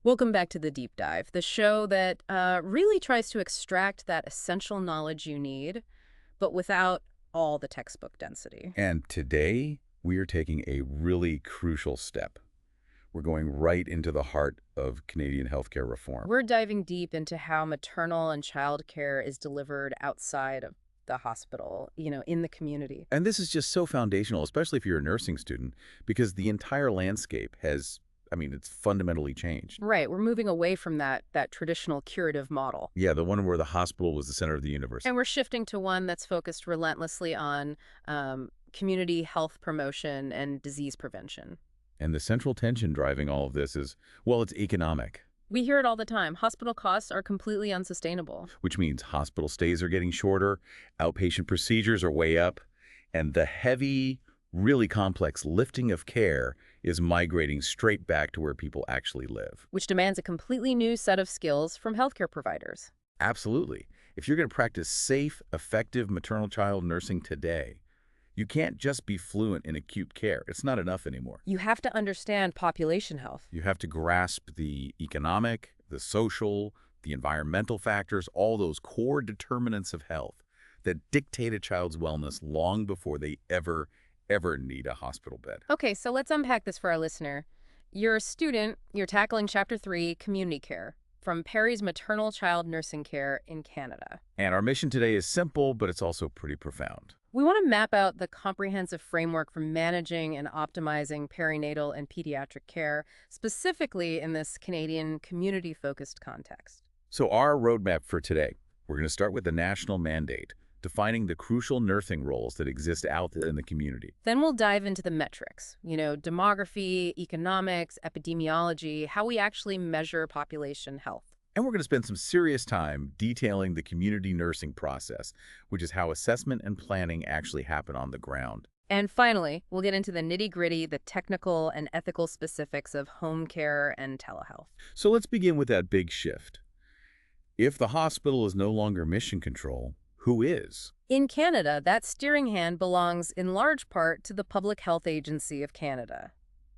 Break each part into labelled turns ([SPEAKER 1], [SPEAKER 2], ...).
[SPEAKER 1] Welcome back to The Deep Dive, the show that really tries to extract that essential knowledge you need, but without all the textbook density.
[SPEAKER 2] And today, we are taking a really crucial step. We're going right into the heart of Canadian healthcare reform.
[SPEAKER 1] We're diving deep into how maternal and child care is delivered outside of the hospital, in the community.
[SPEAKER 2] And this is just so foundational, especially if you're a nursing student, because the entire landscape has, it's fundamentally changed.
[SPEAKER 1] Right, we're moving away from that traditional curative model.
[SPEAKER 2] Yeah, the one where the hospital was the center of the universe.
[SPEAKER 1] And we're shifting to one that's focused relentlessly on community health promotion and disease prevention.
[SPEAKER 2] And the central tension driving all of this is, well, it's economic,
[SPEAKER 1] We hear it all the time. Hospital costs are completely unsustainable.
[SPEAKER 2] which means hospital stays are getting shorter, outpatient procedures are way up, and the heavy, really complex lifting of care is migrating straight back to where people actually live.
[SPEAKER 1] Which demands a completely new set of skills from healthcare providers.
[SPEAKER 2] Absolutely. If you're going to practice safe, effective maternal-child nursing today, you can't just be fluent in acute care. It's not enough anymore.
[SPEAKER 1] You have to understand population health.
[SPEAKER 2] You have to grasp the economic, the social, the environmental factors, all those core determinants of health that dictate a child's wellness long before they ever need a hospital bed.
[SPEAKER 1] Okay, so let's unpack this for our listener. You're a student, you're tackling Chapter 3, Community Care, from Perry's Maternal Child Nursing Care in Canada.
[SPEAKER 2] And our mission today is simple, but it's also pretty profound.
[SPEAKER 1] We want to map out the comprehensive framework for managing and optimizing perinatal and pediatric care, specifically in this Canadian community-focused context.
[SPEAKER 2] So our roadmap for today, we're going to start with the national mandate, defining the crucial nursing roles that exist out there in the community.
[SPEAKER 1] Then we'll dive into the metrics, demography, economics, epidemiology, how we actually measure population health.
[SPEAKER 2] And we're going to spend some serious time detailing the community nursing process, which is how assessment and planning actually happen on the ground.
[SPEAKER 1] And finally, we'll get into the nitty-gritty, the technical and ethical specifics of home care and telehealth.
[SPEAKER 2] So let's begin with that big shift. If the hospital is no longer mission control, who is?
[SPEAKER 1] In Canada, that steering hand belongs in large part to the Public Health Agency of Canada,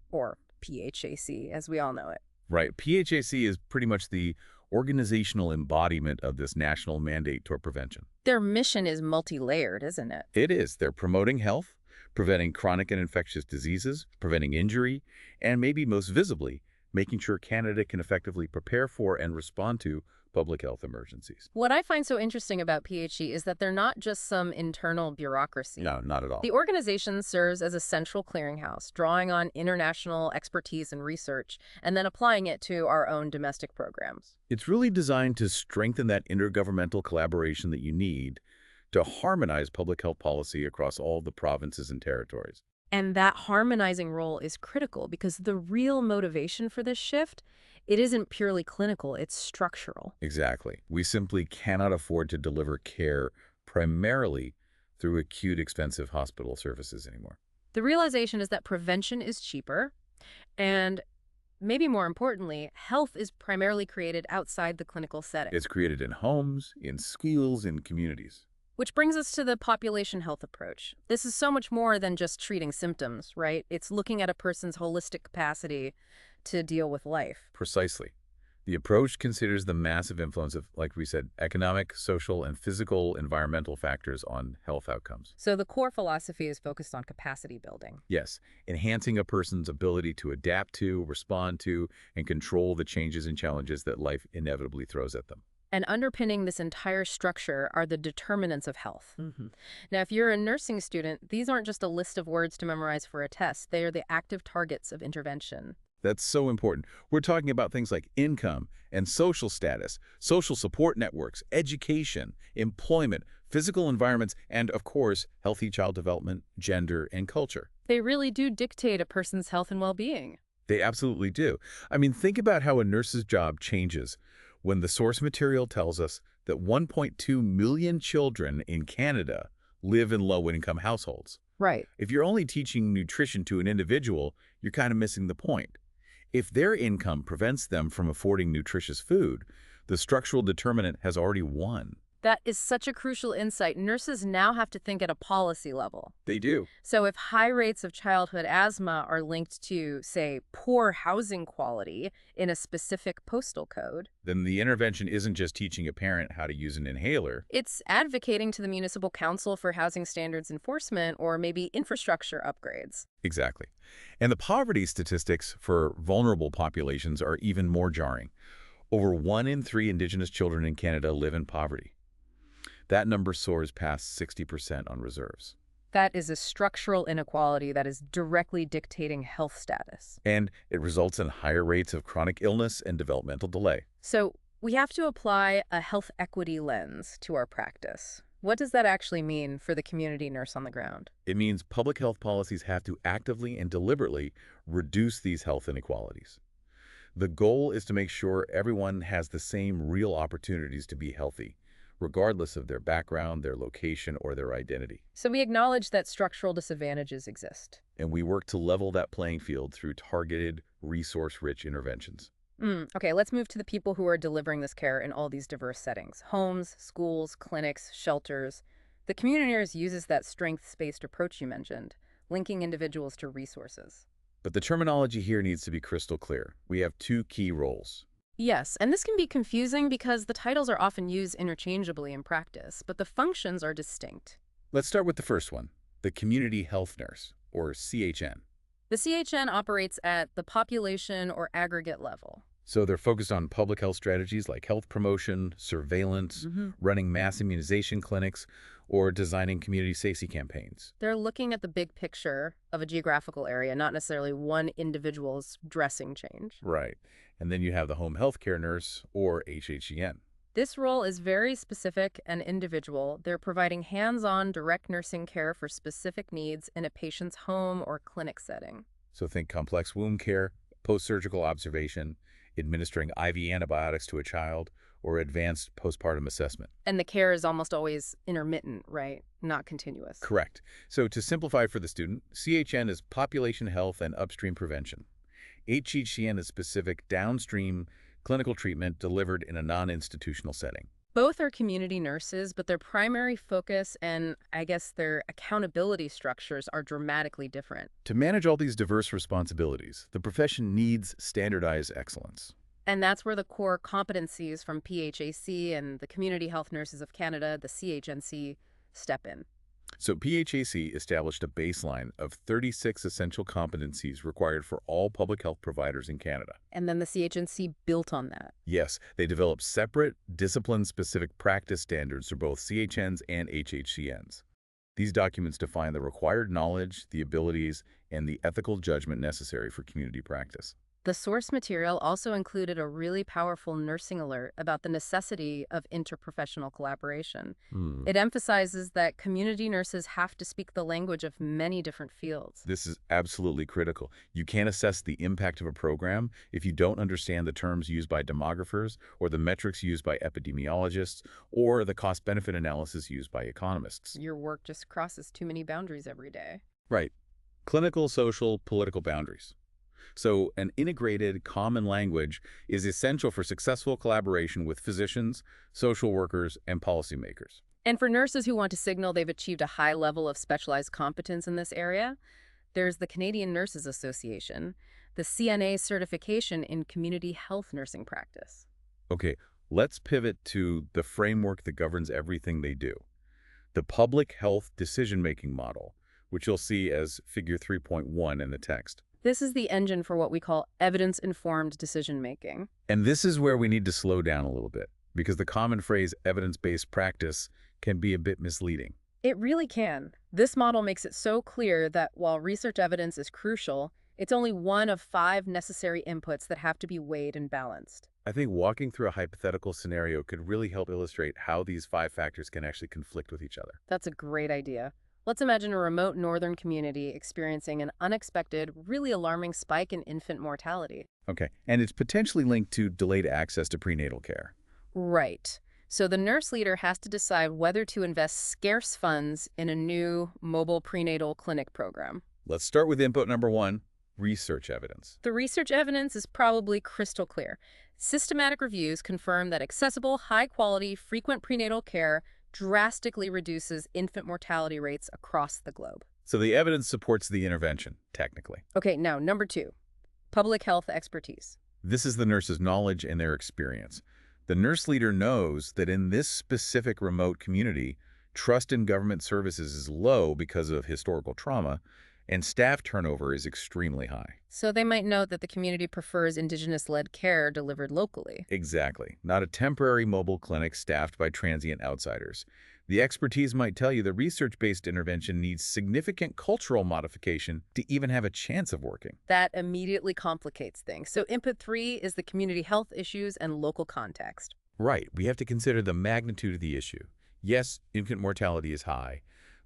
[SPEAKER 1] or PHAC, as we all know it.
[SPEAKER 2] Right. PHAC is pretty much the organizational embodiment of this national mandate toward prevention.
[SPEAKER 1] Their mission is multi-layered, isn't it?
[SPEAKER 2] It is. They're promoting health, preventing chronic and infectious diseases, preventing injury, and maybe most visibly, making sure Canada can effectively prepare for and respond to public health emergencies.
[SPEAKER 1] What I find so interesting about PHE is that they're not just some internal bureaucracy.
[SPEAKER 2] No, not at all.
[SPEAKER 1] The organization serves as a central clearinghouse, drawing on international expertise and research, and then applying it to our own domestic programs.
[SPEAKER 2] It's really designed to strengthen that intergovernmental collaboration that you need to harmonize public health policy across all the provinces and territories.
[SPEAKER 1] And that harmonizing role is critical because the real motivation for this shift, it isn't purely clinical, it's structural.
[SPEAKER 2] Exactly. We simply cannot afford to deliver care primarily through acute, expensive hospital services anymore.
[SPEAKER 1] The realization is that prevention is cheaper, and maybe more importantly, health is primarily created outside the clinical setting.
[SPEAKER 2] It's created in homes, in schools, in communities.
[SPEAKER 1] Which brings us to the population health approach. This is so much more than just treating symptoms, right? It's looking at a person's holistic capacity to deal with life.
[SPEAKER 2] Precisely. The approach considers the massive influence of, like we said, economic, social, and physical environmental factors on health outcomes.
[SPEAKER 1] So the core philosophy is focused on capacity building.
[SPEAKER 2] Yes, enhancing a person's ability to adapt to, respond to, and control the changes and challenges that life inevitably throws at them.
[SPEAKER 1] And underpinning this entire structure are the determinants of health. Now, if you're a nursing student, these aren't just a list of words to memorize for a test. They are the active targets of intervention.
[SPEAKER 2] That's so important. We're talking about things like income and social status, social support networks, education, employment, physical environments, and, of course, healthy child development, gender, and culture.
[SPEAKER 1] They really do dictate a person's health and well-being.
[SPEAKER 2] They absolutely do. Think about how a nurse's job changes when the source material tells us that 1.2 million children in Canada live in low-income households.
[SPEAKER 1] Right.
[SPEAKER 2] If you're only teaching nutrition to an individual, you're kind of missing the point. If their income prevents them from affording nutritious food, the structural determinant has already won.
[SPEAKER 1] That is such a crucial insight. Nurses now have to think at a policy level.
[SPEAKER 2] They do.
[SPEAKER 1] So if high rates of childhood asthma are linked to, say, poor housing quality in a specific postal code,
[SPEAKER 2] Then the intervention isn't just teaching a parent how to use an inhaler.
[SPEAKER 1] it's advocating to the municipal council for housing standards enforcement or maybe infrastructure upgrades.
[SPEAKER 2] Exactly. And the poverty statistics for vulnerable populations are even more jarring. Over 1 in 3 Indigenous children in Canada live in poverty. That number soars past 60% on reserves.
[SPEAKER 1] That is a structural inequality that is directly dictating health status.
[SPEAKER 2] And it results in higher rates of chronic illness and developmental delay.
[SPEAKER 1] So we have to apply a health equity lens to our practice. What does that actually mean for the community nurse on the ground?
[SPEAKER 2] It means public health policies have to actively and deliberately reduce these health inequalities. The goal is to make sure everyone has the same real opportunities to be healthy, regardless of their background, their location, or their identity.
[SPEAKER 1] So we acknowledge that structural disadvantages exist.
[SPEAKER 2] And we work to level that playing field through targeted, resource-rich interventions.
[SPEAKER 1] Okay, let's move to the people who are delivering this care in all these diverse settings. Homes, schools, clinics, shelters. The community nurse uses that strengths-based approach you mentioned, linking individuals to resources.
[SPEAKER 2] But the terminology here needs to be crystal clear. We have 2 key roles.
[SPEAKER 1] Yes, and this can be confusing because the titles are often used interchangeably in practice, but the functions are distinct.
[SPEAKER 2] Let's start with the first one, the community health nurse, or CHN.
[SPEAKER 1] The CHN operates at the population or aggregate level.
[SPEAKER 2] So they're focused on public health strategies like health promotion, surveillance, running mass immunization clinics, or designing community safety campaigns.
[SPEAKER 1] They're looking at the big picture of a geographical area, not necessarily one individual's dressing change.
[SPEAKER 2] Right. And then you have the home health care nurse, or HHEN.
[SPEAKER 1] This role is very specific and individual. They're providing hands-on direct nursing care for specific needs in a patient's home or clinic setting.
[SPEAKER 2] So think complex wound care, post-surgical observation, administering IV antibiotics to a child, or advanced postpartum assessment.
[SPEAKER 1] And the care is almost always intermittent, right? Not continuous.
[SPEAKER 2] Correct. So to simplify for the student, CHN is population health and upstream prevention. HHCN is specific downstream clinical treatment delivered in a non-institutional setting.
[SPEAKER 1] Both are community nurses, but their primary focus and, I guess, their accountability structures are dramatically different.
[SPEAKER 2] To manage all these diverse responsibilities, the profession needs standardized excellence.
[SPEAKER 1] And that's where the core competencies from PHAC and the Community Health Nurses of Canada, the CHNC, step in.
[SPEAKER 2] So PHAC established a baseline of 36 essential competencies required for all public health providers in Canada.
[SPEAKER 1] And then the CHNC built on that.
[SPEAKER 2] Yes, they developed separate, discipline-specific practice standards for both CHNs and HHCNs. These documents define the required knowledge, the abilities, and the ethical judgment necessary for community practice.
[SPEAKER 1] The source material also included a really powerful nursing alert about the necessity of interprofessional collaboration. It emphasizes that community nurses have to speak the language of many different fields.
[SPEAKER 2] This is absolutely critical. You can't assess the impact of a program if you don't understand the terms used by demographers or the metrics used by epidemiologists or the cost-benefit analysis used by economists.
[SPEAKER 1] Your work just crosses too many boundaries every day.
[SPEAKER 2] Right. Clinical, social, political boundaries. So an integrated, common language is essential for successful collaboration with physicians, social workers, and policymakers.
[SPEAKER 1] And for nurses who want to signal they've achieved a high level of specialized competence in this area, there's the Canadian Nurses Association, the CNA certification in community health nursing practice.
[SPEAKER 2] Okay, let's pivot to the framework that governs everything they do. The public health decision-making model, which you'll see as figure 3.1 in the text.
[SPEAKER 1] This is the engine for what we call evidence-informed decision-making.
[SPEAKER 2] And this is where we need to slow down a little bit, because the common phrase evidence-based practice can be a bit misleading.
[SPEAKER 1] It really can. This model makes it so clear that while research evidence is crucial, it's only one of 5 necessary inputs that have to be weighed and balanced.
[SPEAKER 2] I think walking through a hypothetical scenario could really help illustrate how these 5 factors can actually conflict with each other.
[SPEAKER 1] That's a great idea. Let's imagine a remote northern community experiencing an unexpected, really alarming spike in infant mortality.
[SPEAKER 2] Okay, and it's potentially linked to delayed access to prenatal care.
[SPEAKER 1] Right. So the nurse leader has to decide whether to invest scarce funds in a new mobile prenatal clinic program.
[SPEAKER 2] Let's start with input number 1, research evidence.
[SPEAKER 1] The research evidence is probably crystal clear. Systematic reviews confirm that accessible, high-quality, frequent prenatal care drastically reduces infant mortality rates across the globe.
[SPEAKER 2] So the evidence supports the intervention, technically.
[SPEAKER 1] Okay, now, number 2, public health expertise.
[SPEAKER 2] This is the nurse's knowledge and their experience. The nurse leader knows that in this specific remote community, trust in government services is low because of historical trauma, and staff turnover is extremely high.
[SPEAKER 1] So they might note that the community prefers indigenous-led care delivered locally.
[SPEAKER 2] Exactly. Not a temporary mobile clinic staffed by transient outsiders. The expertise might tell you the research-based intervention needs significant cultural modification to even have a chance of working.
[SPEAKER 1] That immediately complicates things. So input 3 is the community health issues and local context.
[SPEAKER 2] Right. We have to consider the magnitude of the issue. Yes, infant mortality is high,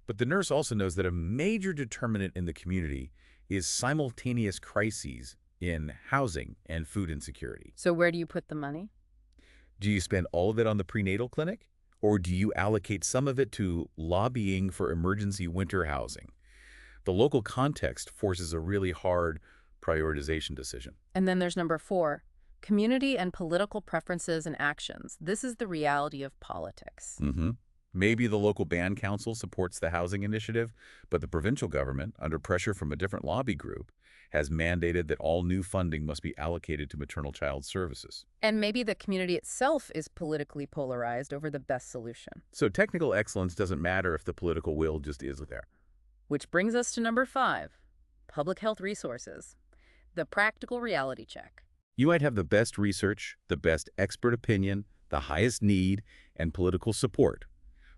[SPEAKER 2] but the nurse also knows that a major determinant in the community is simultaneous crises in housing and food insecurity.
[SPEAKER 1] So where do you put the money?
[SPEAKER 2] Do you spend all of it on the prenatal clinic? Or do you allocate some of it to lobbying for emergency winter housing? The local context forces a really hard prioritization decision.
[SPEAKER 1] And then there's number 4, community and political preferences and actions. This is the reality of politics.
[SPEAKER 2] Maybe the local band council supports the housing initiative, but the provincial government, under pressure from a different lobby group, has mandated that all new funding must be allocated to maternal child services.
[SPEAKER 1] And maybe the community itself is politically polarized over the best solution.
[SPEAKER 2] So technical excellence doesn't matter if the political will just isn't there.
[SPEAKER 1] Which brings us to number 5, public health resources. The practical reality check.
[SPEAKER 2] You might have the best research, the best expert opinion, the highest need, and political support.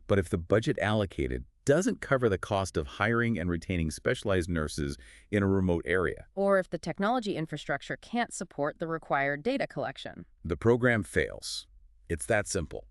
[SPEAKER 2] But if the budget allocated doesn't cover the cost of hiring and retaining specialized nurses in a remote area,
[SPEAKER 1] Or if the technology infrastructure can't support the required data collection.
[SPEAKER 2] the program fails. It's that simple.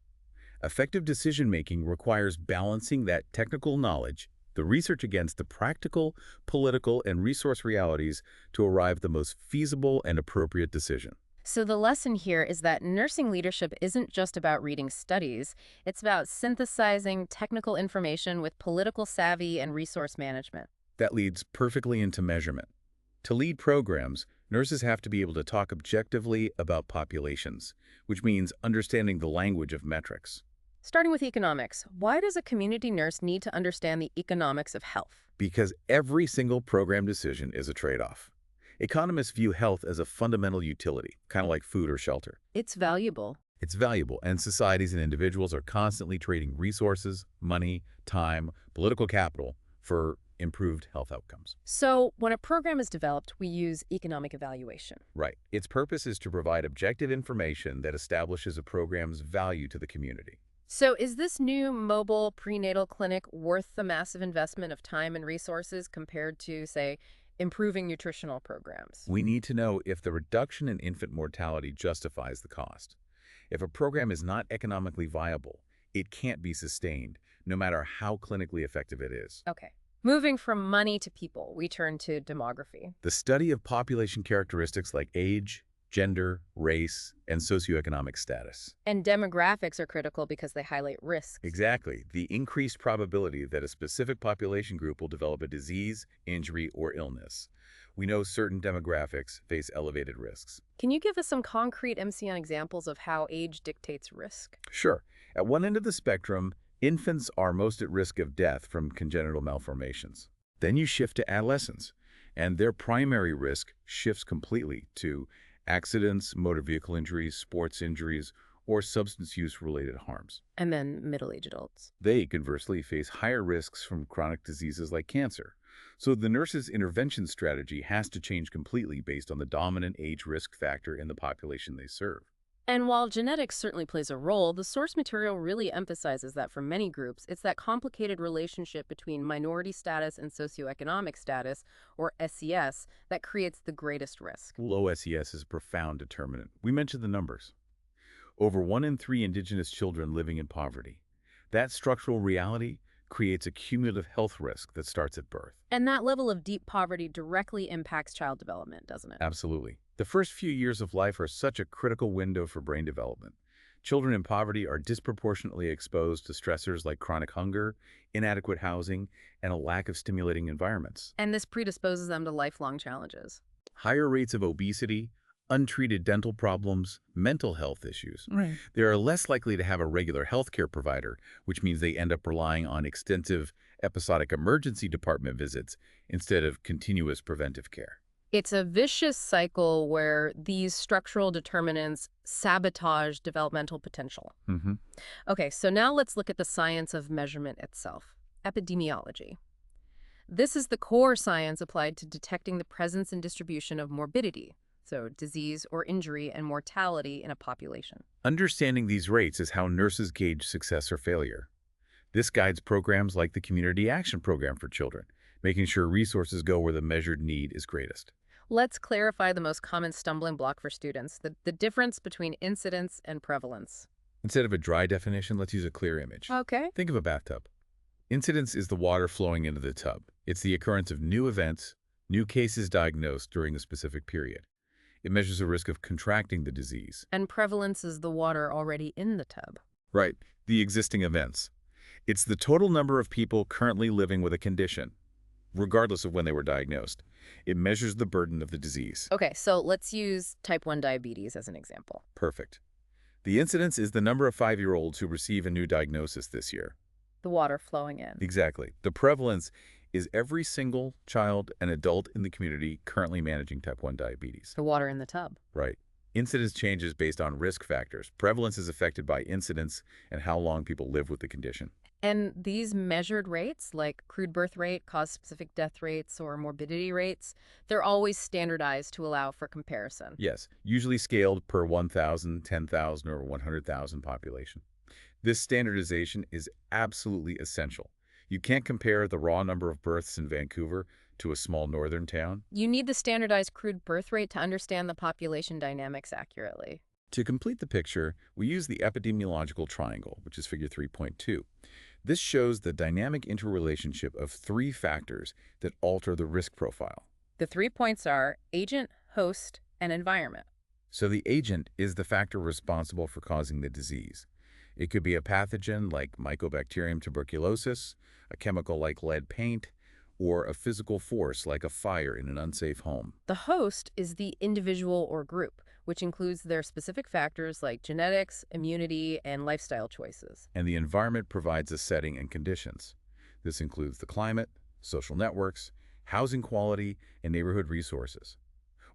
[SPEAKER 2] Effective decision-making requires balancing that technical knowledge, the research against the practical, political, and resource realities to arrive at the most feasible and appropriate decision.
[SPEAKER 1] So the lesson here is that nursing leadership isn't just about reading studies. It's about synthesizing technical information with political savvy and resource management.
[SPEAKER 2] That leads perfectly into measurement. To lead programs, nurses have to be able to talk objectively about populations, which means understanding the language of metrics.
[SPEAKER 1] Starting with economics, why does a community nurse need to understand the economics of health?
[SPEAKER 2] Because every single program decision is a trade-off. Economists view health as a fundamental utility, kind of like food or shelter.
[SPEAKER 1] It's valuable.
[SPEAKER 2] It's valuable, and societies and individuals are constantly trading resources, money, time, political capital for improved health outcomes.
[SPEAKER 1] So when a program is developed, we use economic evaluation.
[SPEAKER 2] Right. Its purpose is to provide objective information that establishes a program's value to the community.
[SPEAKER 1] So is this new mobile prenatal clinic worth the massive investment of time and resources compared to, say, improving nutritional programs?
[SPEAKER 2] We need to know if the reduction in infant mortality justifies the cost. If a program is not economically viable, it can't be sustained, no matter how clinically effective it is.
[SPEAKER 1] Okay. Moving from money to people, we turn to demography.
[SPEAKER 2] The study of population characteristics like age, gender, race, and socioeconomic status.
[SPEAKER 1] And demographics are critical because they highlight risks.
[SPEAKER 2] Exactly. The increased probability that a specific population group will develop a disease, injury, or illness. We know certain demographics face elevated risks.
[SPEAKER 1] Can you give us some concrete MCN examples of how age dictates risk?
[SPEAKER 2] Sure. At one end of the spectrum, infants are most at risk of death from congenital malformations. Then you shift to adolescents, and their primary risk shifts completely to accidents, motor vehicle injuries, sports injuries, or substance use-related harms.
[SPEAKER 1] And then middle-aged adults.
[SPEAKER 2] They, conversely, face higher risks from chronic diseases like cancer. So the nurse's intervention strategy has to change completely based on the dominant age risk factor in the population they serve.
[SPEAKER 1] And while genetics certainly plays a role, the source material really emphasizes that for many groups, it's that complicated relationship between minority status and socioeconomic status, or SES, that creates the greatest risk.
[SPEAKER 2] Low SES is a profound determinant. We mentioned the numbers. Over 1 in 3 indigenous children living in poverty. That structural reality creates a cumulative health risk that starts at birth.
[SPEAKER 1] And that level of deep poverty directly impacts child development, doesn't it?
[SPEAKER 2] Absolutely. The first few years of life are such a critical window for brain development. Children in poverty are disproportionately exposed to stressors like chronic hunger, inadequate housing, and a lack of stimulating environments.
[SPEAKER 1] And this predisposes them to lifelong challenges.
[SPEAKER 2] higher rates of obesity, untreated dental problems, mental health issues.
[SPEAKER 3] Right.
[SPEAKER 2] They are less likely to have a regular healthcare provider, which means they end up relying on extensive episodic emergency department visits instead of continuous preventive care.
[SPEAKER 1] It's a vicious cycle where these structural determinants sabotage developmental potential.
[SPEAKER 2] Mm-hmm.
[SPEAKER 1] Okay, so now let's look at the science of measurement itself, epidemiology. This is the core science applied to detecting the presence and distribution of morbidity, so disease or injury and mortality in a population.
[SPEAKER 2] Understanding these rates is how nurses gauge success or failure. This guides programs like the Community Action Program for Children, making sure resources go where the measured need is greatest.
[SPEAKER 1] Let's clarify the most common stumbling block for students, the difference between incidence and prevalence.
[SPEAKER 2] Instead of a dry definition, let's use a clear image.
[SPEAKER 1] Okay.
[SPEAKER 2] Think of a bathtub. Incidence is the water flowing into the tub. It's the occurrence of new events, new cases diagnosed during a specific period. It measures the risk of contracting the disease.
[SPEAKER 1] And prevalence is the water already in the tub.
[SPEAKER 2] Right, the existing events. It's the total number of people currently living with a condition, regardless of when they were diagnosed. It measures the burden of the disease.
[SPEAKER 1] Okay, so let's use type 1 diabetes as an example.
[SPEAKER 2] Perfect. The incidence is the number of 5-year-olds who receive a new diagnosis this year.
[SPEAKER 1] The water flowing in.
[SPEAKER 2] Exactly. The prevalence is every single child and adult in the community currently managing type 1 diabetes.
[SPEAKER 1] The water in the tub.
[SPEAKER 2] Right. Incidence changes based on risk factors. Prevalence is affected by incidence and how long people live with the condition.
[SPEAKER 1] And these measured rates, like crude birth rate, cause-specific death rates, or morbidity rates, they're always standardized to allow for comparison.
[SPEAKER 2] Yes, usually scaled per 1,000, 10,000, or 100,000 population. This standardization is absolutely essential. You can't compare the raw number of births in Vancouver to a small northern town.
[SPEAKER 1] You need the standardized crude birth rate to understand the population dynamics accurately.
[SPEAKER 2] To complete the picture, we use the epidemiological triangle, which is figure 3.2. This shows the dynamic interrelationship of 3 factors that alter the risk profile.
[SPEAKER 1] The 3 points are agent, host, and environment.
[SPEAKER 2] So the agent is the factor responsible for causing the disease. It could be a pathogen like Mycobacterium tuberculosis, a chemical like lead paint, or a physical force like a fire in an unsafe home.
[SPEAKER 1] The host is the individual or group, which includes their specific factors like genetics, immunity, and lifestyle choices.
[SPEAKER 2] And the environment provides a setting and conditions. This includes the climate, social networks, housing quality, and neighborhood resources.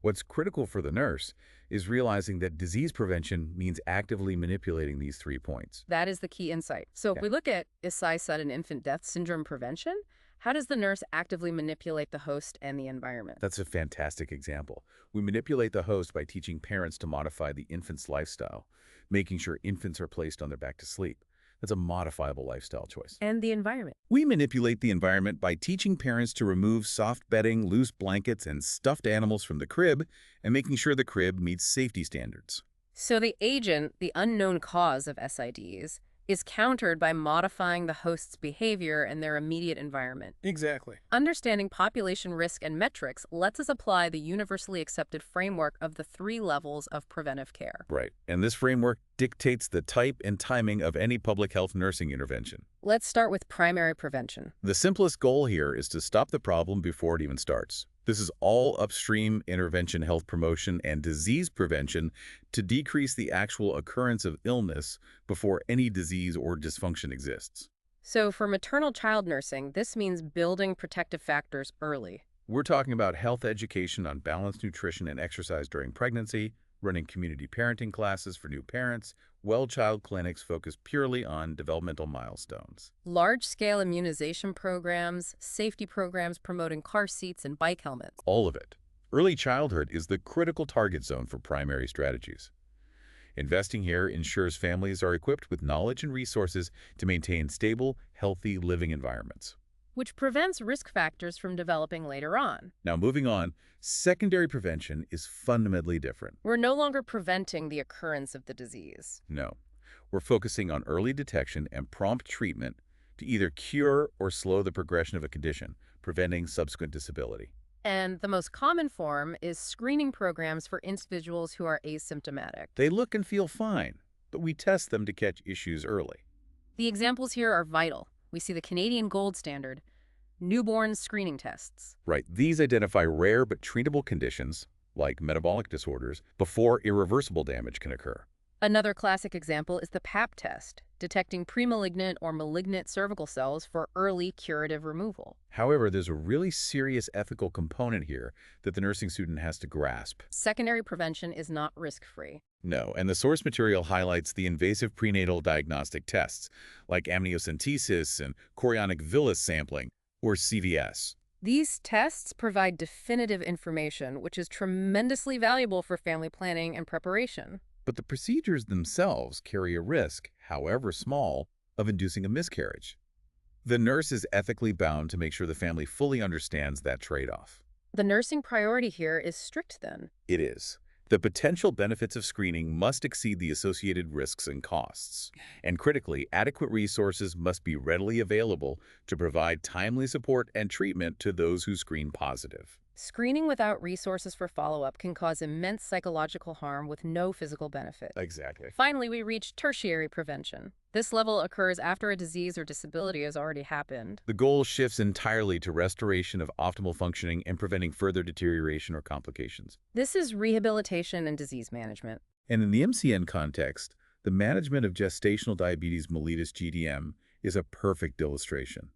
[SPEAKER 2] What's critical for the nurse is realizing that disease prevention means actively manipulating these 3 points.
[SPEAKER 1] That is the key insight. So if we look at Isai sudden infant death syndrome prevention, how does the nurse actively manipulate the host and the environment?
[SPEAKER 2] That's a fantastic example. We manipulate the host by teaching parents to modify the infant's lifestyle, making sure infants are placed on their back to sleep. That's a modifiable lifestyle choice.
[SPEAKER 1] And the environment.
[SPEAKER 2] We manipulate the environment by teaching parents to remove soft bedding, loose blankets, and stuffed animals from the crib, and making sure the crib meets safety standards.
[SPEAKER 1] So the agent, the unknown cause of SIDs, is countered by modifying the host's behavior and their immediate environment.
[SPEAKER 3] Exactly.
[SPEAKER 1] Understanding population risk and metrics lets us apply the universally accepted framework of the 3 levels of preventive care.
[SPEAKER 2] Right. And this framework dictates the type and timing of any public health nursing intervention.
[SPEAKER 1] Let's start with primary prevention.
[SPEAKER 2] The simplest goal here is to stop the problem before it even starts. This is all upstream intervention health promotion and disease prevention to decrease the actual occurrence of illness before any disease or dysfunction exists.
[SPEAKER 1] So for maternal child nursing, this means building protective factors early.
[SPEAKER 2] We're talking about health education on balanced nutrition and exercise during pregnancy, running community parenting classes for new parents, well-child clinics focused purely on developmental milestones.
[SPEAKER 1] Large-scale immunization programs, safety programs promoting car seats and bike helmets.
[SPEAKER 2] All of it. Early childhood is the critical target zone for primary strategies. Investing here ensures families are equipped with knowledge and resources to maintain stable, healthy living environments.
[SPEAKER 1] Which prevents risk factors from developing later on.
[SPEAKER 2] Now, moving on, secondary prevention is fundamentally different.
[SPEAKER 1] We're no longer preventing the occurrence of the disease.
[SPEAKER 2] No, we're focusing on early detection and prompt treatment to either cure or slow the progression of a condition, preventing subsequent disability.
[SPEAKER 1] And the most common form is screening programs for individuals who are asymptomatic.
[SPEAKER 2] They look and feel fine, but we test them to catch issues early.
[SPEAKER 1] The examples here are vital. We see the Canadian gold standard, Newborn screening tests.
[SPEAKER 2] Right. These identify rare but treatable conditions, like metabolic disorders, before irreversible damage can occur.
[SPEAKER 1] Another classic example is the PAP test, detecting premalignant or malignant cervical cells for early curative removal.
[SPEAKER 2] However, there's a really serious ethical component here that the nursing student has to grasp.
[SPEAKER 1] Secondary prevention is not risk-free.
[SPEAKER 2] No, and the source material highlights the invasive prenatal diagnostic tests, like amniocentesis and chorionic villus sampling, or CVS.
[SPEAKER 1] These tests provide definitive information, which is tremendously valuable for family planning and preparation.
[SPEAKER 2] But the procedures themselves carry a risk, however small, of inducing a miscarriage. The nurse is ethically bound to make sure the family fully understands that trade-off.
[SPEAKER 1] The nursing priority here is strict then.
[SPEAKER 2] It is. The potential benefits of screening must exceed the associated risks and costs. And critically, adequate resources must be readily available to provide timely support and treatment to those who screen positive.
[SPEAKER 1] Screening without resources for follow-up can cause immense psychological harm with no physical benefit.
[SPEAKER 2] Exactly.
[SPEAKER 1] Finally, we reach tertiary prevention. This level occurs after a disease or disability has already happened.
[SPEAKER 2] The goal shifts entirely to restoration of optimal functioning and preventing further deterioration or complications.
[SPEAKER 1] This is rehabilitation and disease management.
[SPEAKER 2] And in the MCN context, the management of gestational diabetes mellitus GDM is a perfect illustration.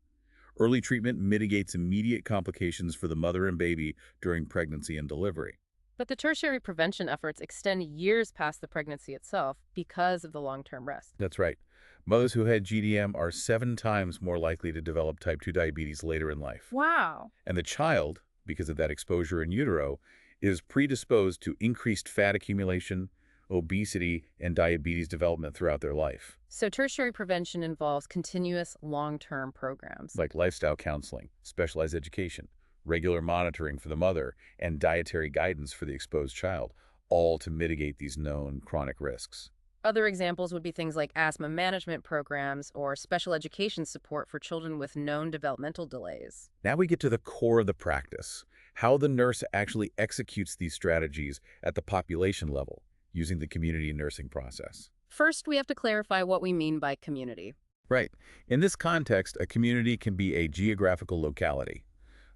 [SPEAKER 2] Early treatment mitigates immediate complications for the mother and baby during pregnancy and delivery.
[SPEAKER 1] But the tertiary prevention efforts extend years past the pregnancy itself because of the long-term risk.
[SPEAKER 2] That's right. Mothers who had GDM are 7 times more likely to develop type 2 diabetes later in life.
[SPEAKER 1] Wow.
[SPEAKER 2] And the child, because of that exposure in utero, is predisposed to increased fat accumulation, obesity, and diabetes development throughout their life.
[SPEAKER 1] So tertiary prevention involves continuous long-term programs.
[SPEAKER 2] Like lifestyle counseling, specialized education, regular monitoring for the mother, and dietary guidance for the exposed child, all to mitigate these known chronic risks.
[SPEAKER 1] Other examples would be things like asthma management programs or special education support for children with known developmental delays.
[SPEAKER 2] Now we get to the core of the practice, how the nurse actually executes these strategies at the population level, using the community nursing process.
[SPEAKER 1] First, we have to clarify what we mean by community.
[SPEAKER 2] Right. In this context, a community can be a geographical locality,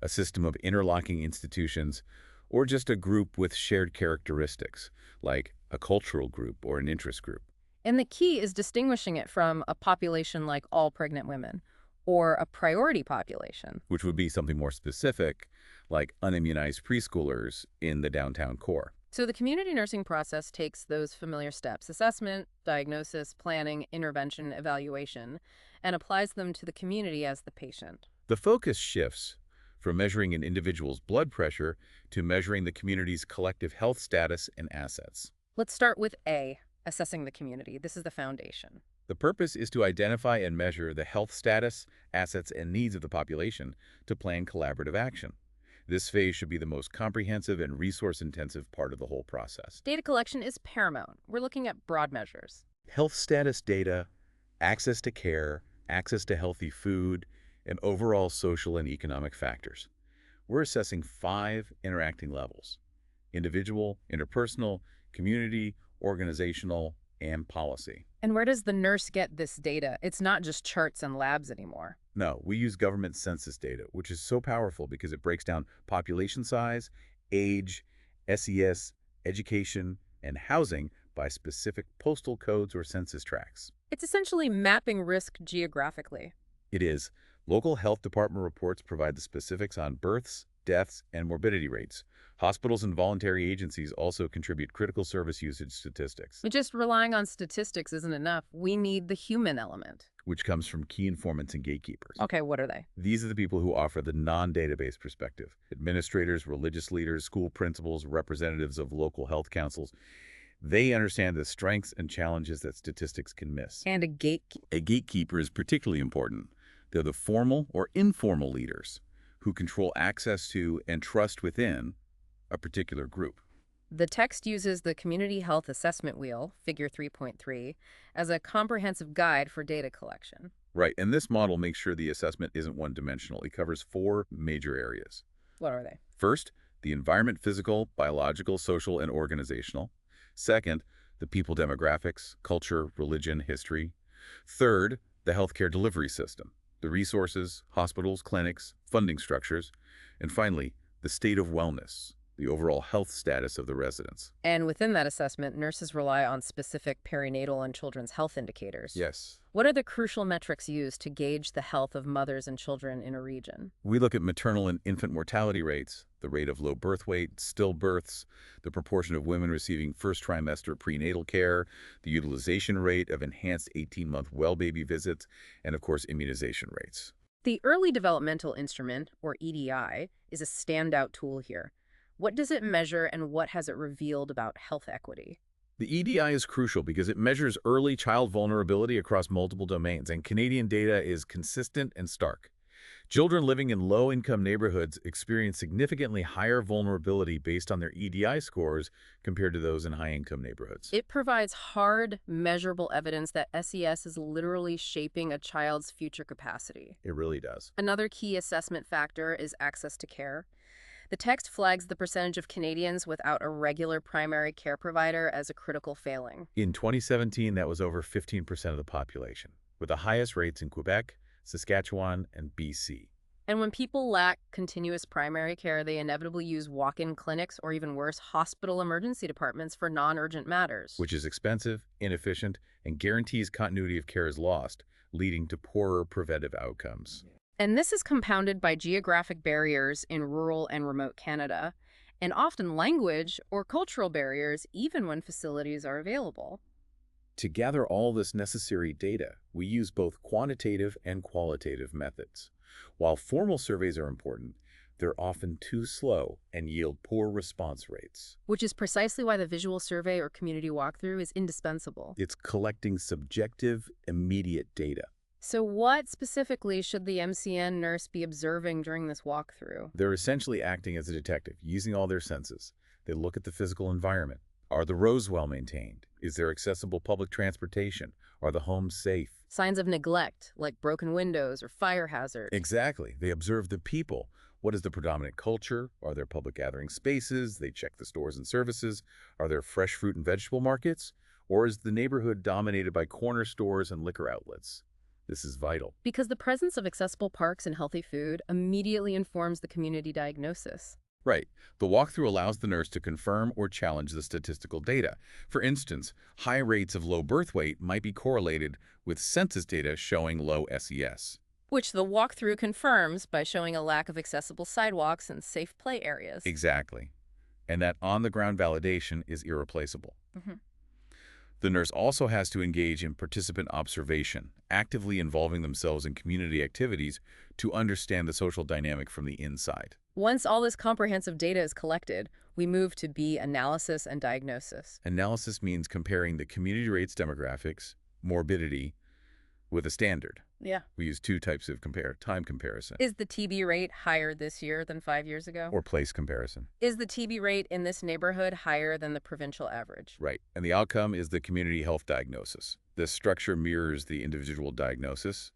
[SPEAKER 2] a system of interlocking institutions, or just a group with shared characteristics, like a cultural group or an interest group.
[SPEAKER 1] And the key is distinguishing it from a population like all pregnant women, or a priority population,
[SPEAKER 2] Which would be something more specific, like unimmunized preschoolers in the downtown core.
[SPEAKER 1] So the community nursing process takes those familiar steps, assessment, diagnosis, planning, intervention, evaluation, and applies them to the community as the patient.
[SPEAKER 2] The focus shifts from measuring an individual's blood pressure to measuring the community's collective health status and assets.
[SPEAKER 1] Let's start with A, assessing the community. This is the foundation.
[SPEAKER 2] The purpose is to identify and measure the health status, assets, and needs of the population to plan collaborative action. This phase should be the most comprehensive and resource-intensive part of the whole process.
[SPEAKER 1] Data collection is paramount. We're looking at broad measures.
[SPEAKER 2] Health status data, access to care, access to healthy food, and overall social and economic factors. We're assessing 5 interacting levels: individual, interpersonal, community, organizational, and policy.
[SPEAKER 1] And where does the nurse get this data? It's not just charts and labs anymore.
[SPEAKER 2] No, we use government census data, which is so powerful because it breaks down population size, age, SES, education, and housing by specific postal codes or census tracts.
[SPEAKER 1] It's essentially mapping risk geographically.
[SPEAKER 2] It is. Local health department reports provide the specifics on births, deaths, and morbidity rates. Hospitals and voluntary agencies also contribute critical service usage statistics,
[SPEAKER 1] But just relying on statistics isn't enough. We need the human element.
[SPEAKER 2] which comes from key informants and gatekeepers.
[SPEAKER 1] Okay, what are they?
[SPEAKER 2] These are the people who offer the non-database perspective: administrators, religious leaders, school principals, representatives of local health councils. They understand the strengths and challenges that statistics can miss.
[SPEAKER 1] And a gatekeeper.
[SPEAKER 2] A gatekeeper is particularly important. They're the formal or informal leaders who control access to and trust within a particular group.
[SPEAKER 1] The text uses the Community Health Assessment Wheel, Figure 3.3, as a comprehensive guide for data collection.
[SPEAKER 2] Right, and this model makes sure the assessment isn't one-dimensional. It covers 4 major areas.
[SPEAKER 1] What are they?
[SPEAKER 2] First, the environment, physical, biological, social, and organizational. Second, the people demographics, culture, religion, history. Third, the healthcare delivery system. the resources, hospitals, clinics, funding structures, and finally, the state of wellness, the overall health status of the residents.
[SPEAKER 1] And within that assessment, nurses rely on specific perinatal and children's health indicators.
[SPEAKER 2] Yes.
[SPEAKER 1] What are the crucial metrics used to gauge the health of mothers and children in a region?
[SPEAKER 2] We look at maternal and infant mortality rates, the rate of low birth weight, stillbirths, the proportion of women receiving first trimester prenatal care, the utilization rate of enhanced 18-month well baby visits, and of course, immunization rates.
[SPEAKER 1] The Early Developmental Instrument, or EDI, is a standout tool here. What does it measure and what has it revealed about health equity?
[SPEAKER 2] The EDI is crucial because it measures early child vulnerability across multiple domains, and Canadian data is consistent and stark. Children living in low-income neighborhoods experience significantly higher vulnerability based on their EDI scores compared to those in high-income neighborhoods.
[SPEAKER 1] It provides hard, measurable evidence that SES is literally shaping a child's future capacity.
[SPEAKER 2] It really does.
[SPEAKER 1] Another key assessment factor is access to care. The text flags the percentage of Canadians without a regular primary care provider as a critical failing.
[SPEAKER 2] In 2017, that was over 15% of the population, with the highest rates in Quebec, Saskatchewan, and BC.
[SPEAKER 1] And when people lack continuous primary care, they inevitably use walk-in clinics or even worse, hospital emergency departments for non-urgent matters.
[SPEAKER 2] Which is expensive, inefficient, and guarantees continuity of care is lost, leading to poorer preventive outcomes.
[SPEAKER 1] And this is compounded by geographic barriers in rural and remote Canada, and often language or cultural barriers even when facilities are available.
[SPEAKER 2] To gather all this necessary data, we use both quantitative and qualitative methods. While formal surveys are important, they're often too slow and yield poor response rates.
[SPEAKER 1] Which is precisely why the visual survey or community walkthrough is indispensable.
[SPEAKER 2] It's collecting subjective, immediate data.
[SPEAKER 1] So what specifically should the MCN nurse be observing during this walkthrough?
[SPEAKER 2] They're essentially acting as a detective, using all their senses. They look at the physical environment. Are the roads well maintained? Is there accessible public transportation? Are the homes safe?
[SPEAKER 1] Signs of neglect, like broken windows or fire hazards.
[SPEAKER 2] Exactly. They observe the people. What is the predominant culture? Are there public gathering spaces? They check the stores and services. Are there fresh fruit and vegetable markets? Or is the neighborhood dominated by corner stores and liquor outlets? This is vital.
[SPEAKER 1] Because the presence of accessible parks and healthy food immediately informs the community diagnosis.
[SPEAKER 2] Right. The walkthrough allows the nurse to confirm or challenge the statistical data. For instance, high rates of low birth weight might be correlated with census data showing low SES.
[SPEAKER 1] Which the walkthrough confirms by showing a lack of accessible sidewalks and safe play areas.
[SPEAKER 2] Exactly. And that on-the-ground validation is irreplaceable.
[SPEAKER 1] Mm-hmm.
[SPEAKER 2] The nurse also has to engage in participant observation, actively involving themselves in community activities to understand the social dynamic from the inside.
[SPEAKER 1] Once all this comprehensive data is collected, we move to B, analysis and diagnosis.
[SPEAKER 2] Analysis means comparing the community rates demographics, morbidity, with a standard.
[SPEAKER 1] Yeah.
[SPEAKER 2] We use two types of time comparison.
[SPEAKER 1] Is the TB rate higher this year than 5 years ago?
[SPEAKER 2] Or place comparison.
[SPEAKER 1] Is the TB rate in this neighborhood higher than the provincial average?
[SPEAKER 2] Right. And the outcome is the community health diagnosis. This structure mirrors the individual diagnosis,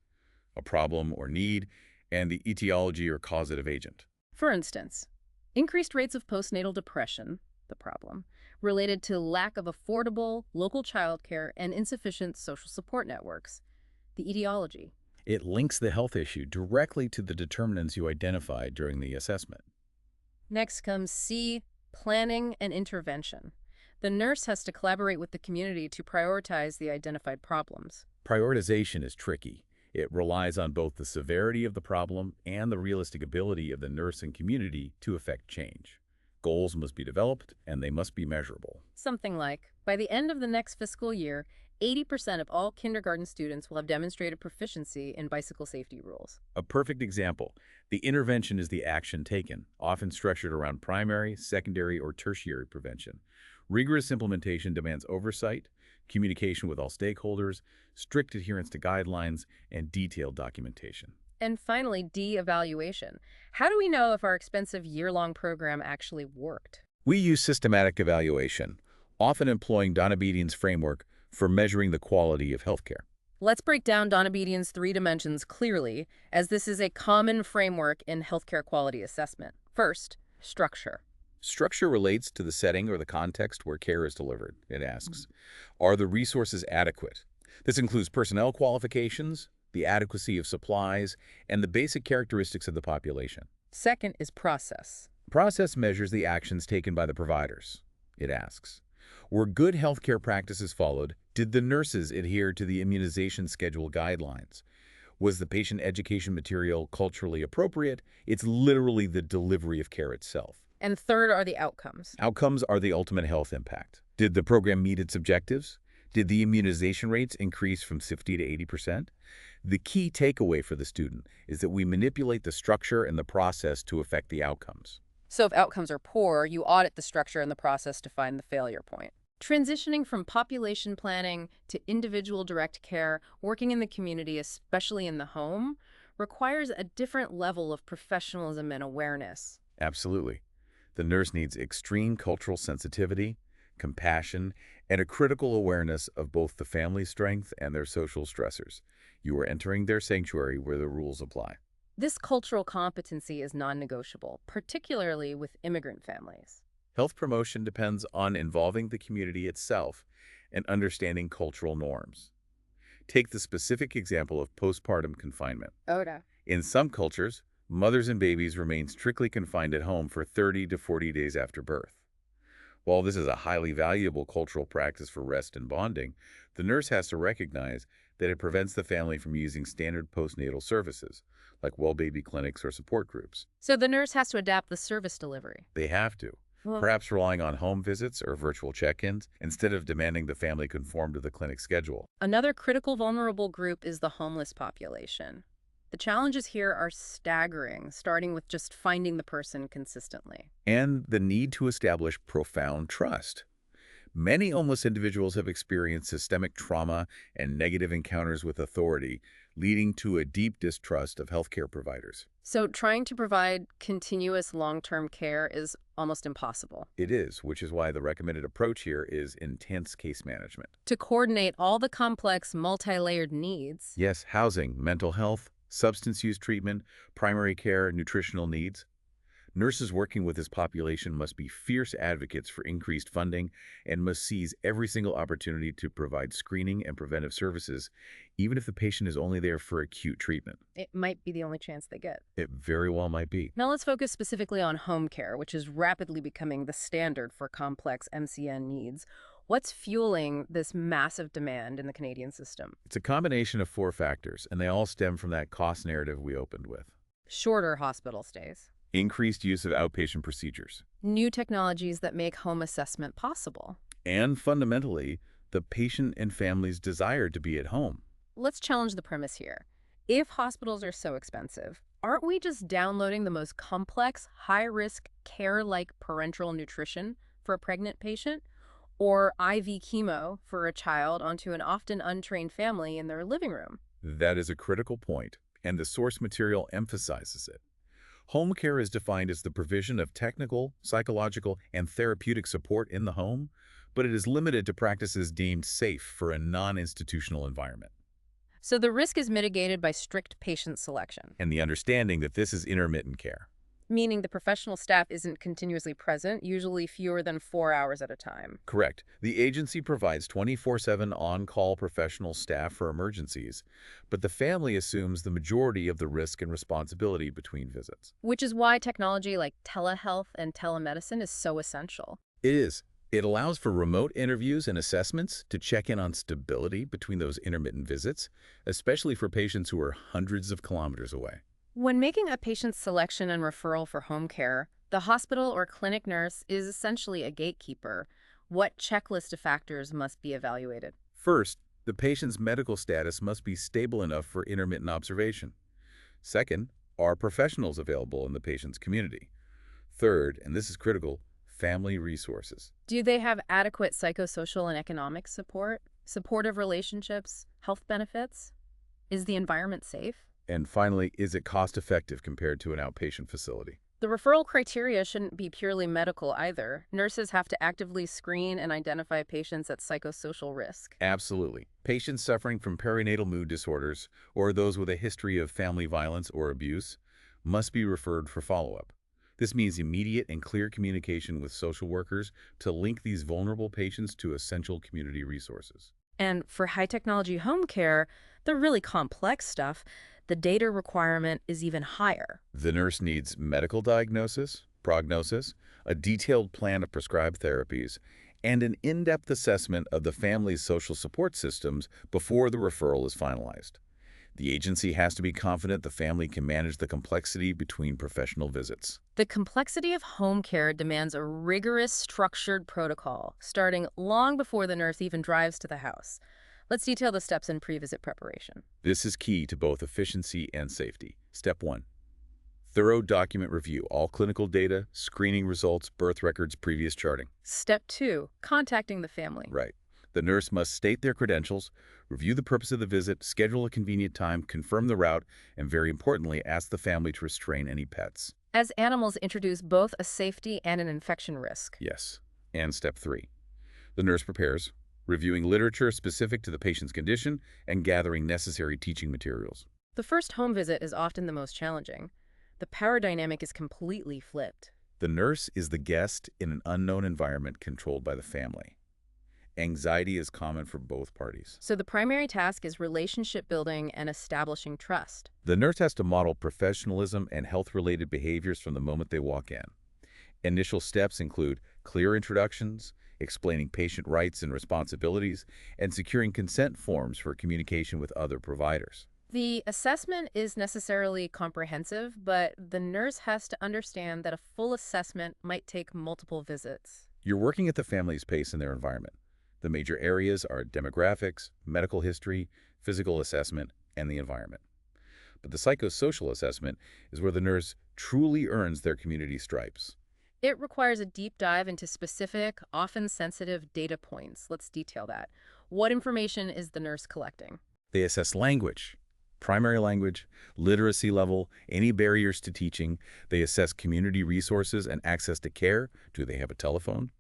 [SPEAKER 2] a problem or need, and the etiology or causative agent.
[SPEAKER 1] For instance, increased rates of postnatal depression, the problem, related to lack of affordable local childcare and insufficient social support networks. The etiology.
[SPEAKER 2] It links the health issue directly to the determinants you identified during the assessment.
[SPEAKER 1] Next comes C, planning and intervention. The nurse has to collaborate with the community to prioritize the identified problems.
[SPEAKER 2] Prioritization is tricky. It relies on both the severity of the problem and the realistic ability of the nurse and community to effect change. Goals must be developed, and they must be measurable.
[SPEAKER 1] Something like, by the end of the next fiscal year, 80% of all kindergarten students will have demonstrated proficiency in bicycle safety rules.
[SPEAKER 2] A perfect example. The intervention is the action taken, often structured around primary, secondary, or tertiary prevention. Rigorous implementation demands oversight, communication with all stakeholders, strict adherence to guidelines, and detailed documentation.
[SPEAKER 1] And finally, D, evaluation. How do we know if our expensive year-long program actually worked?
[SPEAKER 2] We use systematic evaluation, often employing Donna Beatty's framework for measuring the quality of healthcare.
[SPEAKER 1] Let's break down Donna Beatty's 3 dimensions clearly, as this is a common framework in healthcare quality assessment. First, structure.
[SPEAKER 2] Structure relates to the setting or the context where care is delivered. It asks, are the resources adequate? This includes personnel qualifications, the adequacy of supplies, and the basic characteristics of the population.
[SPEAKER 1] Second is process.
[SPEAKER 2] Process measures the actions taken by the providers. It asks, were good healthcare practices followed? Did the nurses adhere to the immunization schedule guidelines? Was the patient education material culturally appropriate? It's literally the delivery of care itself.
[SPEAKER 1] And third are the outcomes.
[SPEAKER 2] Outcomes are the ultimate health impact. Did the program meet its objectives? Did the immunization rates increase from 50 to 80%? The key takeaway for the student is that we manipulate the structure and the process to affect the outcomes.
[SPEAKER 1] So if outcomes are poor, you audit the structure and the process to find the failure point. Transitioning from population planning to individual direct care, working in the community, especially in the home, requires a different level of professionalism and awareness.
[SPEAKER 2] Absolutely. The nurse needs extreme cultural sensitivity, compassion, and a critical awareness of both the family's strength and their social stressors. You are entering their sanctuary where the rules apply.
[SPEAKER 1] This cultural competency is non-negotiable, particularly with immigrant families.
[SPEAKER 2] Health promotion depends on involving the community itself and understanding cultural norms. Take the specific example of postpartum confinement.
[SPEAKER 1] Okay.
[SPEAKER 2] In some cultures, mothers and babies remain strictly confined at home for 30 to 40 days after birth. While this is a highly valuable cultural practice for rest and bonding, the nurse has to recognize that it prevents the family from using standard postnatal services, like well-baby clinics or support groups.
[SPEAKER 1] So the nurse has to adapt the service delivery.
[SPEAKER 2] They have to, perhaps relying on home visits or virtual check-ins, instead of demanding the family conform to the clinic schedule.
[SPEAKER 1] Another critical vulnerable group is the homeless population. The challenges here are staggering, starting with just finding the person consistently.
[SPEAKER 2] And the need to establish profound trust. Many homeless individuals have experienced systemic trauma and negative encounters with authority, leading to a deep distrust of healthcare providers.
[SPEAKER 1] So trying to provide continuous long-term care is almost impossible.
[SPEAKER 2] It is, which is why the recommended approach here is intense case management.
[SPEAKER 1] To coordinate all the complex, multi-layered needs.
[SPEAKER 2] Yes, housing, mental health, substance use treatment, primary care, nutritional needs. Nurses working with this population must be fierce advocates for increased funding and must seize every single opportunity to provide screening and preventive services, even if the patient is only there for acute treatment.
[SPEAKER 1] It might be the only chance they get.
[SPEAKER 2] It very well might be.
[SPEAKER 1] Now let's focus specifically on home care, which is rapidly becoming the standard for complex MCN needs. What's fueling this massive demand in the Canadian system?
[SPEAKER 2] It's a combination of 4 factors, and they all stem from that cost narrative we opened with.
[SPEAKER 1] Shorter hospital stays.
[SPEAKER 2] Increased use of outpatient procedures.
[SPEAKER 1] New technologies that make home assessment possible.
[SPEAKER 2] And fundamentally, the patient and family's desire to be at home.
[SPEAKER 1] Let's challenge the premise here. If hospitals are so expensive, aren't we just downloading the most complex, high-risk care like parenteral nutrition for a pregnant patient? Or IV chemo for a child onto an often untrained family in their living room?
[SPEAKER 2] That is a critical point, and the source material emphasizes it. Home care is defined as the provision of technical, psychological, and therapeutic support in the home, but it is limited to practices deemed safe for a non-institutional environment.
[SPEAKER 1] So the risk is mitigated by strict patient selection.
[SPEAKER 2] And the understanding that this is intermittent care.
[SPEAKER 1] Meaning the professional staff isn't continuously present, usually fewer than 4 hours at a time.
[SPEAKER 2] Correct. The agency provides 24/7 on-call professional staff for emergencies, but the family assumes the majority of the risk and responsibility between visits.
[SPEAKER 1] Which is why technology like telehealth and telemedicine is so essential.
[SPEAKER 2] It is. It allows for remote interviews and assessments to check in on stability between those intermittent visits, especially for patients who are hundreds of kilometers away.
[SPEAKER 1] When making a patient's selection and referral for home care, the hospital or clinic nurse is essentially a gatekeeper. What checklist of factors must be evaluated?
[SPEAKER 2] First, the patient's medical status must be stable enough for intermittent observation. Second, are professionals available in the patient's community? Third, and this is critical, family resources.
[SPEAKER 1] Do they have adequate psychosocial and economic support, supportive relationships, health benefits? Is the environment safe?
[SPEAKER 2] And finally, is it cost-effective compared to an outpatient facility?
[SPEAKER 1] The referral criteria shouldn't be purely medical either. Nurses have to actively screen and identify patients at psychosocial risk.
[SPEAKER 2] Absolutely. Patients suffering from perinatal mood disorders or those with a history of family violence or abuse must be referred for follow-up. This means immediate and clear communication with social workers to link these vulnerable patients to essential community resources.
[SPEAKER 1] And for high-technology home care, The really complex stuff, the data requirement is even higher.
[SPEAKER 2] The nurse needs medical diagnosis, prognosis, a detailed plan of prescribed therapies, and an in-depth assessment of the family's social support systems before the referral is finalized. The agency has to be confident the family can manage the complexity between professional visits.
[SPEAKER 1] The complexity of home care demands a rigorous, structured protocol, starting long before the nurse even drives to the house. Let's detail the steps in pre-visit preparation.
[SPEAKER 2] This is key to both efficiency and safety. Step 1. Thorough document review, all clinical data, screening results, birth records, previous charting.
[SPEAKER 1] Step 2, contacting the family.
[SPEAKER 2] Right. The nurse must state their credentials, review the purpose of the visit, schedule a convenient time, confirm the route, and very importantly, ask the family to restrain any pets.
[SPEAKER 1] As animals introduce both a safety and an infection risk.
[SPEAKER 2] Yes. And step 3. The nurse prepares, reviewing literature specific to the patient's condition and gathering necessary teaching materials.
[SPEAKER 1] The first home visit is often the most challenging. The power dynamic is completely flipped.
[SPEAKER 2] The nurse is the guest in an unknown environment controlled by the family. Anxiety is common for both parties.
[SPEAKER 1] So the primary task is relationship building and establishing trust.
[SPEAKER 2] The nurse has to model professionalism and health-related behaviors from the moment they walk in. Initial steps include clear introductions, explaining patient rights and responsibilities, and securing consent forms for communication with other providers.
[SPEAKER 1] The assessment is necessarily comprehensive, but the nurse has to understand that a full assessment might take multiple visits.
[SPEAKER 2] You're working at the family's pace in their environment. The major areas are demographics, medical history, physical assessment, and the environment. But the psychosocial assessment is where the nurse truly earns their community stripes.
[SPEAKER 1] It requires a deep dive into specific, often sensitive data points. Let's detail that. What information is the nurse collecting?
[SPEAKER 2] They assess language, primary language, literacy level, any barriers to teaching. They assess community resources and access to care. Do they have a telephone?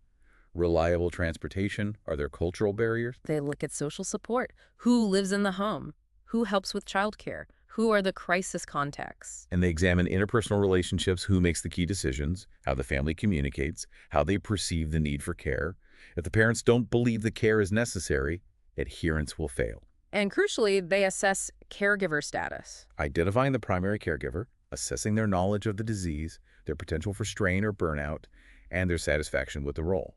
[SPEAKER 2] Reliable transportation? Are there cultural barriers?
[SPEAKER 1] They look at social support. Who lives in the home? Who helps with childcare? Who are the crisis contacts?
[SPEAKER 2] And they examine interpersonal relationships, who makes the key decisions, how the family communicates, how they perceive the need for care. If the parents don't believe the care is necessary, adherence will fail.
[SPEAKER 1] And crucially, they assess caregiver status.
[SPEAKER 2] Identifying the primary caregiver, assessing their knowledge of the disease, their potential for strain or burnout, and their satisfaction with the role.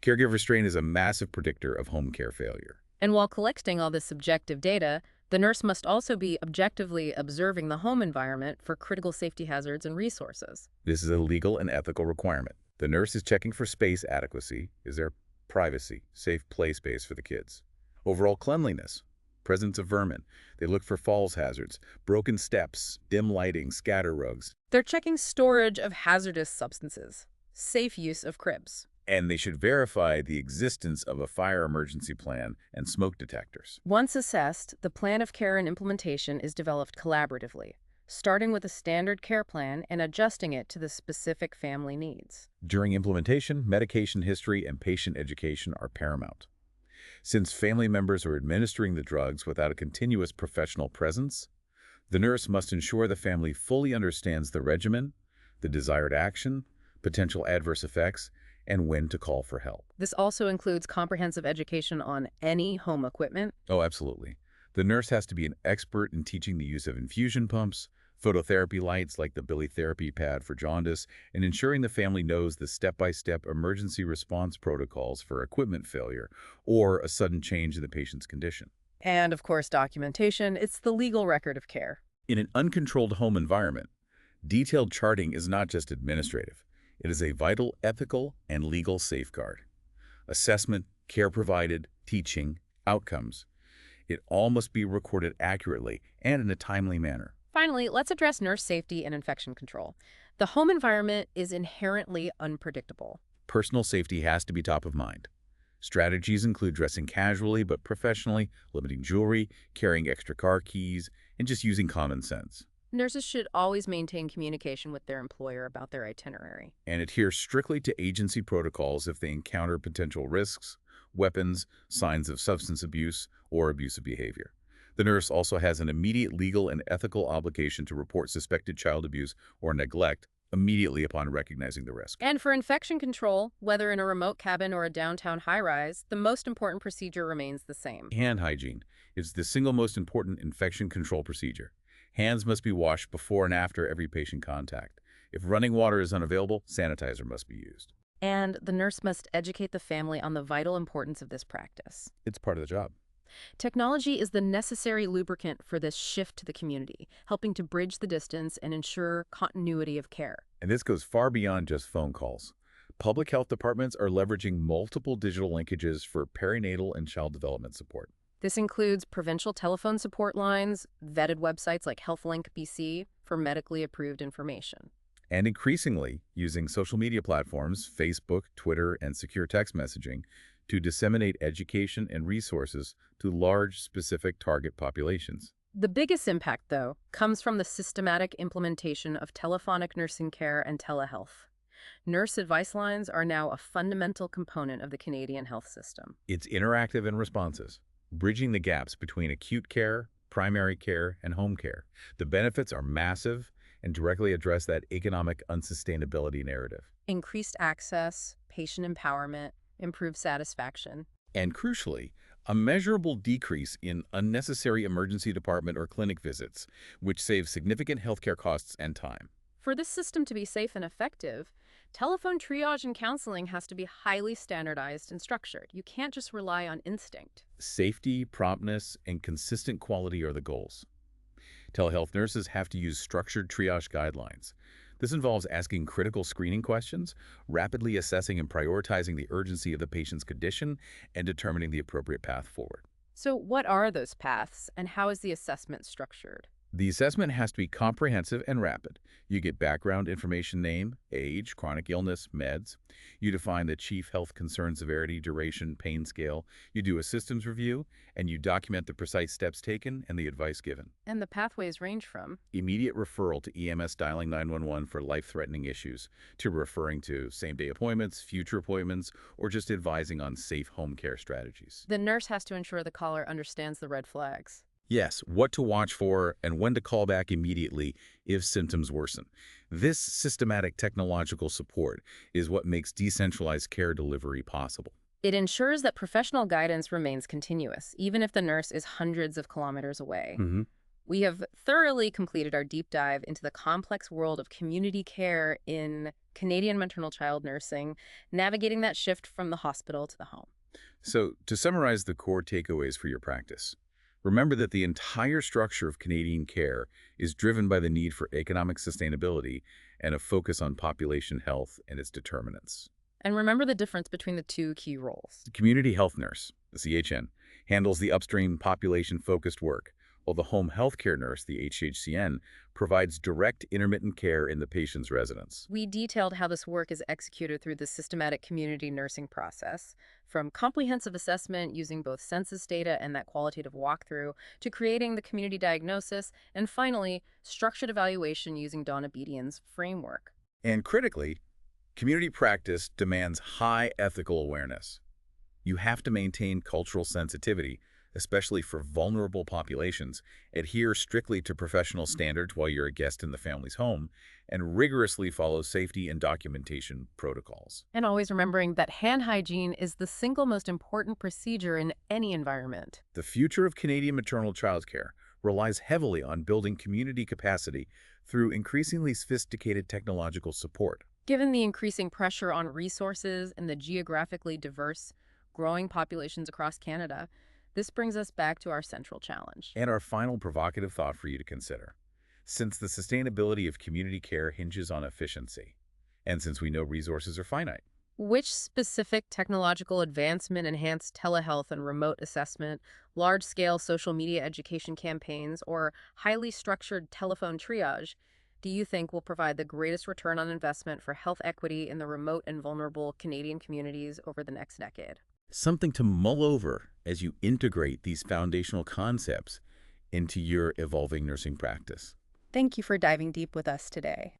[SPEAKER 2] Caregiver strain is a massive predictor of home care failure.
[SPEAKER 1] And while collecting all this subjective data, the nurse must also be objectively observing the home environment for critical safety hazards and resources.
[SPEAKER 2] This is a legal and ethical requirement. The nurse is checking for space adequacy. Is there privacy, safe play space for the kids? Overall cleanliness, presence of vermin. They look for falls hazards, broken steps, dim lighting, scatter rugs.
[SPEAKER 1] They're checking storage of hazardous substances, safe use of cribs.
[SPEAKER 2] And they should verify the existence of a fire emergency plan and smoke detectors.
[SPEAKER 1] Once assessed, the plan of care and implementation is developed collaboratively, starting with a standard care plan and adjusting it to the specific family needs.
[SPEAKER 2] During implementation, medication history and patient education are paramount. Since family members are administering the drugs without a continuous professional presence, the nurse must ensure the family fully understands the regimen, the desired action, potential adverse effects, and when to call for help.
[SPEAKER 1] This also includes comprehensive education on any home equipment.
[SPEAKER 2] Oh, absolutely. The nurse has to be an expert in teaching the use of infusion pumps, phototherapy lights like the Billy therapy pad for jaundice, and ensuring the family knows the step-by-step emergency response protocols for equipment failure or a sudden change in the patient's condition.
[SPEAKER 1] And, of course, documentation. It's the legal record of care.
[SPEAKER 2] In an uncontrolled home environment, detailed charting is not just administrative. It is a vital ethical and legal safeguard. Assessment, care provided, teaching, outcomes. It all must be recorded accurately and in a timely manner.
[SPEAKER 1] Finally, let's address nurse safety and infection control. The home environment is inherently unpredictable.
[SPEAKER 2] Personal safety has to be top of mind. Strategies include dressing casually but professionally, limiting jewelry, carrying extra car keys, and just using common sense.
[SPEAKER 1] Nurses should always maintain communication with their employer about their itinerary.
[SPEAKER 2] And adhere strictly to agency protocols if they encounter potential risks, weapons, signs of substance abuse, or abusive behavior. The nurse also has an immediate legal and ethical obligation to report suspected child abuse or neglect immediately upon recognizing the risk.
[SPEAKER 1] And for infection control, whether in a remote cabin or a downtown high-rise, the most important procedure remains the same.
[SPEAKER 2] Hand hygiene is the single most important infection control procedure. Hands must be washed before and after every patient contact. If running water is unavailable, sanitizer must be used.
[SPEAKER 1] And the nurse must educate the family on the vital importance of this practice.
[SPEAKER 2] It's part of the job.
[SPEAKER 1] Technology is the necessary lubricant for this shift to the community, helping to bridge the distance and ensure continuity of care.
[SPEAKER 2] And this goes far beyond just phone calls. Public health departments are leveraging multiple digital linkages for perinatal and child development support.
[SPEAKER 1] This includes provincial telephone support lines, vetted websites like HealthLink BC for medically approved information.
[SPEAKER 2] And increasingly using social media platforms, Facebook, Twitter, and secure text messaging to disseminate education and resources to large, specific target populations.
[SPEAKER 1] The biggest impact, though, comes from the systematic implementation of telephonic nursing care and telehealth. Nurse advice lines are now a fundamental component of the Canadian health system.
[SPEAKER 2] It's interactive and responsive, bridging the gaps between acute care, primary care, and home care. The benefits are massive and directly address that economic unsustainability narrative.
[SPEAKER 1] Increased access, patient empowerment, improved satisfaction.
[SPEAKER 2] And crucially, a measurable decrease in unnecessary emergency department or clinic visits, which saves significant healthcare costs and time.
[SPEAKER 1] For this system to be safe and effective, telephone triage and counseling has to be highly standardized and structured. You can't just rely on instinct.
[SPEAKER 2] Safety, promptness, and consistent quality are the goals. Telehealth nurses have to use structured triage guidelines. This involves asking critical screening questions, rapidly assessing and prioritizing the urgency of the patient's condition, and determining the appropriate path forward.
[SPEAKER 1] So what are those paths, and how is the assessment structured?
[SPEAKER 2] The assessment has to be comprehensive and rapid. You get background information: name, age, chronic illness, meds. You define the chief health concern severity, duration, pain scale. You do a systems review, and you document the precise steps taken and the advice given.
[SPEAKER 1] And the pathways range from
[SPEAKER 2] Immediate referral to EMS dialing 911 for life-threatening issues, to referring to same-day appointments, future appointments, or just advising on safe home care strategies.
[SPEAKER 1] the nurse has to ensure the caller understands the red flags.
[SPEAKER 2] Yes, what to watch for and when to call back immediately if symptoms worsen. This systematic technological support is what makes decentralized care delivery possible.
[SPEAKER 1] It ensures that professional guidance remains continuous, even if the nurse is hundreds of kilometers away. We have thoroughly completed our deep dive into the complex world of community care in Canadian maternal child nursing, navigating that shift from the hospital to the home.
[SPEAKER 2] So, to summarize the core takeaways for your practice, remember that the entire structure of Canadian care is driven by the need for economic sustainability and a focus on population health and its determinants.
[SPEAKER 1] And remember the difference between the two key roles.
[SPEAKER 2] The community health nurse, the CHN, handles the upstream population-focused work, while the home health care nurse, the HHCN, provides direct intermittent care in the patient's residence.
[SPEAKER 1] We detailed how this work is executed through the systematic community nursing process, from comprehensive assessment using both census data and that qualitative walkthrough, to creating the community diagnosis, and finally, structured evaluation using Donna Bedian's framework.
[SPEAKER 2] And critically, community practice demands high ethical awareness. You have to maintain cultural sensitivity, especially for vulnerable populations, adhere strictly to professional standards while you're a guest in the family's home, and rigorously follow safety and documentation protocols.
[SPEAKER 1] And always remembering that hand hygiene is the single most important procedure in any environment.
[SPEAKER 2] The future of Canadian maternal child care relies heavily on building community capacity through increasingly sophisticated technological support.
[SPEAKER 1] Given the increasing pressure on resources and the geographically diverse, growing populations across Canada, this brings us back to our central challenge.
[SPEAKER 2] And our final provocative thought for you to consider. Since the sustainability of community care hinges on efficiency, and since we know resources are finite,
[SPEAKER 1] Which specific technological advancement enhanced telehealth and remote assessment, large-scale social media education campaigns, or highly structured telephone triage do you think will provide the greatest return on investment for health equity in the remote and vulnerable Canadian communities over the next decade?
[SPEAKER 2] something to mull over as you integrate these foundational concepts into your evolving nursing practice.
[SPEAKER 1] Thank you for diving deep with us today.